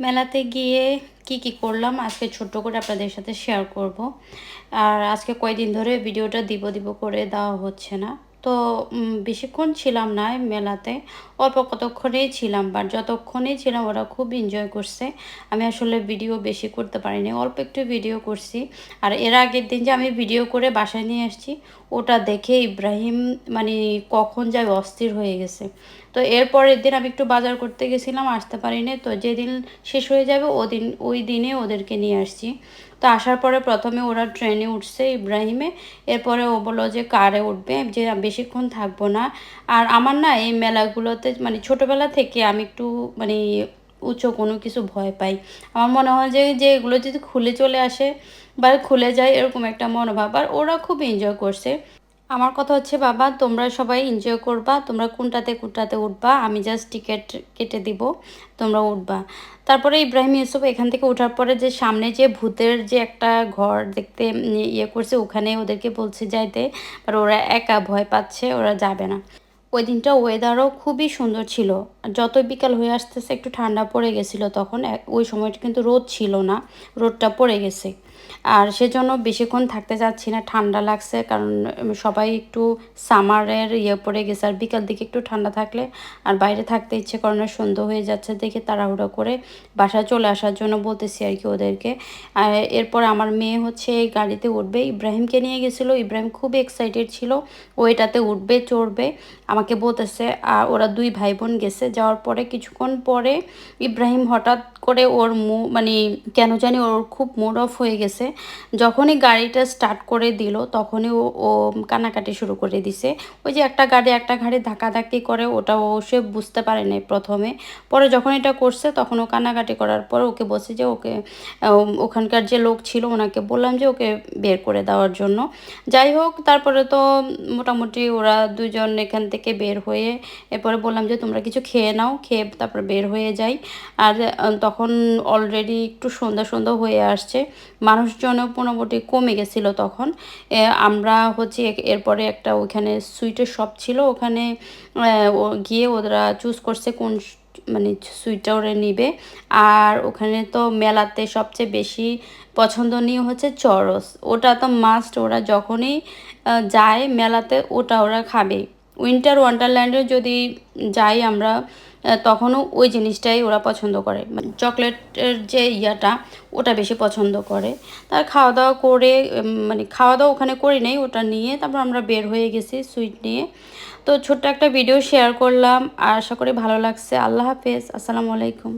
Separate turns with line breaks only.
মেলাতে গিয়ে কি করলাম আজকে ছোট্ট করে আপনাদের সাথে শেয়ার করব। আর আজকে কয়দিন ধরে ভিডিওটা দিব করে দেওয়া হচ্ছে না। তো বেশিক্ষণ ছিলাম না মেলাতে, অল্প কতক্ষণেই ছিলাম, বাট যতক্ষণেই ছিলাম ওরা খুব এনজয় করছে। আমি আসলে ভিডিও বেশি করতে পারিনি, অল্প একটু ভিডিও করছি। আর এর আগের দিন যে আমি ভিডিও করে বাসায় নিয়ে আসছি, ওটা দেখে ইব্রাহিম মানে কখন যায় অস্থির হয়ে গেছে। তো এরপরের দিন আমি একটু বাজার করতে গেছিলাম, আসতে পারিনি। তো যেদিন শেষ হয়ে যাবে ওই দিনে ওদেরকে নিয়ে আসছি। তো আসার পরে প্রথমে ওরা ট্রেনে উঠছে ইব্রাহিমে, এরপরে ও বললো যে কারে উঠবে, যে বেশিক্ষণ থাকবো না। আর আমার না এই মেলাগুলোতে মানে ছোটোবেলা থেকে আমি একটু মানে উঁচু কোনো কিছু ভয় পাই। আমার মনে হয় যে এগুলো যদি খুলে চলে আসে বা খুলে যায়, এরকম একটা মনোভাব। আর ওরা খুব এনজয় করছে। আমার কথা হচ্ছে, বাবা তোমরা সবাই এনজয় করবা, তোমরা কোনটাতে উঠবা, আমি জাস্ট টিকিট কেটে দিব, তোমরা উঠবা। তারপরে ইব্রাহিম ইউসুফ এখান থেকে ওঠার পরে যে সামনে যে ভূতের যে একটা ঘর দেখতে ইয়ে করছে, ওখানে ওদেরকে বলছে যাইতে, আর ওরা একা ভয় পাচ্ছে, ওরা যাবে না। ওই দিনটা ওয়েদারও খুবই সুন্দর ছিল। যত বিকাল হয়ে আসতেছে একটু ঠান্ডা পড়ে গেছিলো তখন, ওই সময়টা কিন্তু রোদ ছিল না, রোদটা পড়ে গেছে। আর সেজন্য বেশিক্ষণ থাকতে চাচ্ছি না, ঠান্ডা লাগছে, কারণ সবাই একটু সামারের পড়ে গেছে। আর বিকাল দিকে একটু ঠান্ডা থাকলে আর বাইরে থাকতে ইচ্ছে করে না, সন্ধ্যা হয়ে যাচ্ছে দেখে তাড়াহুড়ো করে বাসায় চলে আসার জন্য বলতেছি আর কি ওদেরকে। আর এরপর আমার মেয়ে হচ্ছে এই গাড়িতে উঠবে, ইব্রাহিমকে নিয়ে গেছিলো, ইব্রাহিম খুব এক্সাইটেড ছিল, ওইটাতে উঠবে চড়বে আমাকে বলতেছে। আর ওরা দুই ভাই বোন গেছে, যাওয়ার পরে কিছুক্ষণ পরে ইব্রাহিম হঠাৎ করে ওর মানে কেন জানি ওর খুব মুড অফ হয়ে গেছে। যখনই গাড়িটা স্টার্ট করে দিল তখনই ও কান্নাকাটি শুরু করে দিছে। ওই যে একটা গাড়ি ধাক্কাধাক্কি করে, ওটা সে বুঝতে পারে নাই প্রথমে। পরে যখন এটা করছে তখন ও কান্নাকাটি করার পর ওকে বলছে যে ওকে ওখানকার যে লোক ছিল ওনাকে বললাম যে ওকে বের করে দেওয়ার জন্য। যাই হোক, তারপরে তো মোটামুটি ওরা দুজন এখান থেকে বের হয়ে, এরপরে বললাম যে তোমরা কিছু খেয়ে নাও, খেয়ে তারপর বের হয়ে যাই। আর তখন অলরেডি একটু সন্ধ্যা হয়ে আসছে, মানুষজনও মোটামুটি কমে গেছিলো তখন। আমরা হচ্ছে এরপরে একটা ওইখানে সুইটের শপ ছিল, ওখানে গিয়ে ওরা চুজ করছে কোন মানে সুইটটা ওরা নিবে। আর ওখানে তো মেলাতে সবচেয়ে বেশি পছন্দনীয় হচ্ছে চরস, ওটা তো মাস্ট, ওরা যখনই যায় মেলাতে ওটা ওরা খাবে। উইন্টার ওয়ান্ডারল্যান্ডে যদি যাই আমরা, তখনও ওই জিনিসটাই ওরা পছন্দ করে, মানে চকলেটের যে ইয়াটা ওটা বেশি পছন্দ করে। তার খাওয়া দাওয়া করে মানে খাওয়া দাওয়া ওখানে করি নাই, ওটা নিয়ে তারপর আমরা বের হয়ে গেছি সুইট নিয়ে। তো ছোট্ট একটা ভিডিও শেয়ার করলাম, আর আশা করি ভালো লাগছে। আল্লাহ হাফেজ, আসসালামু আলাইকুম।